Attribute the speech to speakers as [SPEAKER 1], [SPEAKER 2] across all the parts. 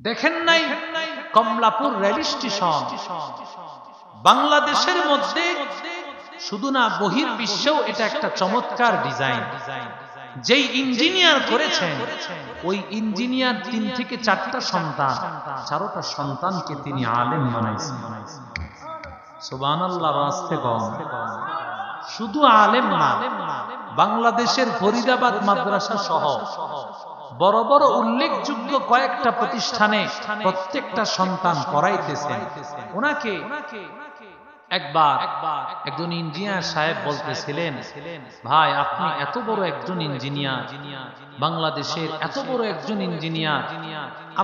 [SPEAKER 1] দেখেন নাই Kamalapur rail station বাংলাদেশের মধ্যে শুধু না বহির্বিশ্বেও এটা একটা চমৎকার ডিজাইন। যেই ইঞ্জিনিয়ার করেছেন ওই ইঞ্জিনিয়ার 3 থেকে 4টা সন্তান, 4টা সন্তানকে তিনি আলেম বানাইছেন। সুবহানাল্লাহ। রাস্তে কম শুধু আলেম না, বাংলাদেশের ফরিদাবাদ মাদ্রাসা সহ বড় বড় উল্লেখযোগ্য কয়েকটা প্রতিষ্ঠানে প্রত্যেকটা সন্তান পড়াইতেছেন। ওনাকে একবার একজন ইঞ্জিনিয়ার সাহেব বলতেছিলেন, ভাই আপনি এত বড় একজন ইঞ্জিনিয়ার, বাংলাদেশের এত বড় একজন ইঞ্জিনিয়ার,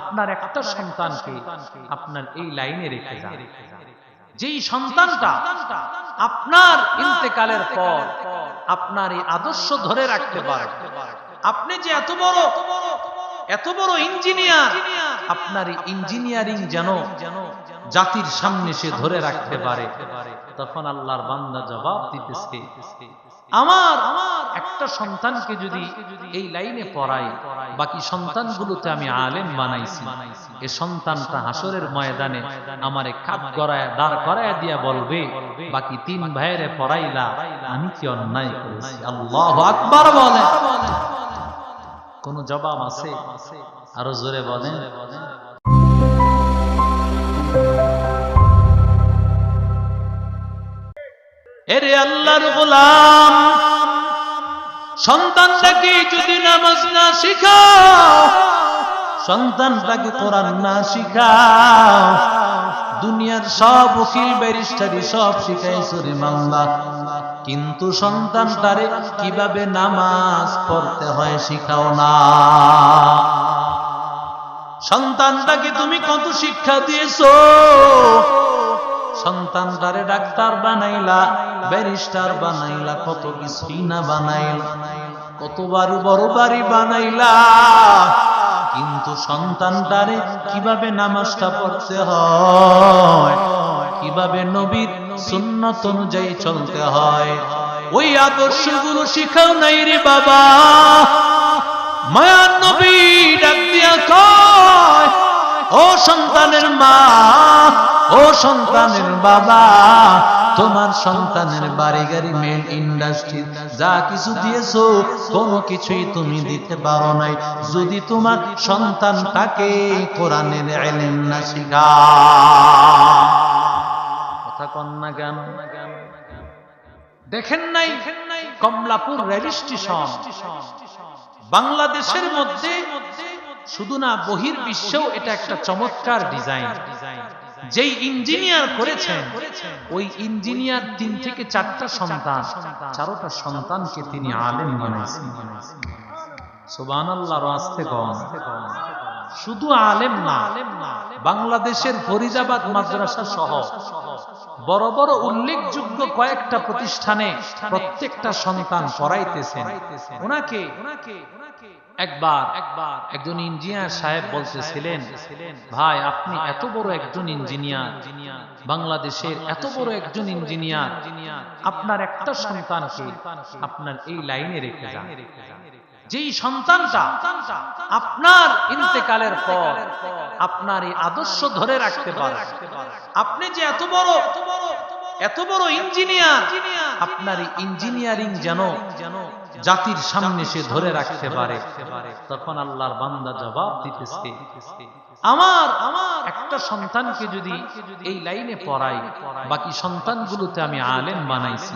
[SPEAKER 1] আপনার একটা সন্তানকে আপনার এই লাইনে রেখে যান। যেই সন্তানটা আপনার ইন্তেকালের পর আপনার এই আদর্শ ধরে রাখতে পারে, আপনি যে এত বড় ইঞ্জিনিয়ার, আপনার ইঞ্জিনিয়ারিং যেন জাতির সামনে সে ধরে রাখতে পারে। তখন আল্লাহর বান্দা জবাব দিতেছে, আমার একটা সন্তানকে যদি এই লাইনে পড়াই, বাকি সন্তানগুলোতে আমি আলেম বানাইছি, এই সন্তানটা হাসরের ময়দানে আমারে কাপ গড়ায় দাঁড় করায় দিয়া বলবে, বাকি 3 ভাইয়েরে পড়াইলা, আমি কি অন্যায় করেছি? আল্লাহু আকবার বলে। কোন জবাব আছে? আরো জোরে বলেন। এরে আল্লাহর গোলাম, সন্তানটাকে যদি নামাজ না শিখাও, সন্তানটাকে কোরআন না শিখাও, দুনিয়ার সব উকিল ব্যারিস্টারি সব শিখাইছো রে মাওলা, কিন্তু সন্তানটারে কিভাবে নামাজ পড়তে হয় শিখাও না। সন্তানটাকে তুমি কত শিক্ষা দিয়েছো, সন্তানটারে ডাক্তার বানাইলা, ব্যারিস্টার বানাইলা, কত কিছুই না বানাইলা, কতবার বড় বাড়ি বানাইলা, কিন্তু সন্তানটারে কিভাবে নামাজটা পড়তে হয়, কিভাবে নবীর সুন্নাত অনুযায়ী চলতে হয়, ওই আদর্শগুলো শিখাও নাই রে বাবা। মায়ার নবী ডাক দিয়া কয়, ও সন্তানের মা, ও সন্তানের বাবা, তোমার সন্তানের বাড়ি গাড়ি মেল ইন্ডাস্ট্রি যা কিছু দিয়েছো, কোনো কিছুই তুমি দিতে পারো নাই যদি তোমার সন্তানটাকে কোরআনের ইলম না শিখাও। কথা কন না গান। দেখেন নাই কমলাপুর রেল স্টেশন বাংলাদেশের মধ্যে শুধু না বহির্বিশ্বেও এটা একটা চমৎকার ডিজাইন। যেই ইঞ্জিনিয়ার করেছেন ওই ইঞ্জিনিয়ার 3 থেকে 4টা সন্তান, 4টা সন্তানকে তিনি আলেম বানাইছেন। সুবহানাল্লাহ। রাস্তে কম শুধু আলেম না, বাংলাদেশের ফরিদাবাদ মাদ্রাসা সহ বড় বড় উল্লেখযোগ্য কয়েকটা প্রতিষ্ঠানে প্রত্যেকটা সন্তান পড়াইতেছেন। ওনাকে একবার একজন ইঞ্জিনিয়ার সাহেব বলতেছিলেন, ভাই আপনি এত বড় একজন ইঞ্জিনিয়ার, বাংলাদেশের এত বড় একজন ইঞ্জিনিয়ার, আপনার একটা সন্তানকে আপনার এই লাইনে রেখে যান। যেই সন্তানটা আপনার ইন্তেকালের পর আপনার এই আদর্শ ধরে রাখতে পারে, আপনি যে এত বড় ইঞ্জিনিয়ার, আপনার ইঞ্জিনিয়ারিং যেন জাতির সামনে সে ধরে রাখতে পারে। তখন আল্লাহর বান্দা জবাব দিতেছে, আমার একটা সন্তানকে যদি এই লাইনে পড়াই, বাকি সন্তানগুলোতে আমি আলেম বানাইছি,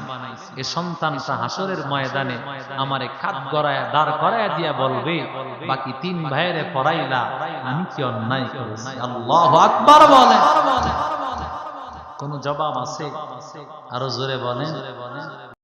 [SPEAKER 1] এই সন্তানটা হাসরের ময়দানে আমারে কাপ গড়ায় দাঁড় করায় দিয়া বলবে, বাকি 3 ভাইয়েরে পড়াইলা, আমি কি অন্যায় করেছি? আল্লাহু আকবার বলে। কোন জবাব আছে? আরো জোরে বলেন।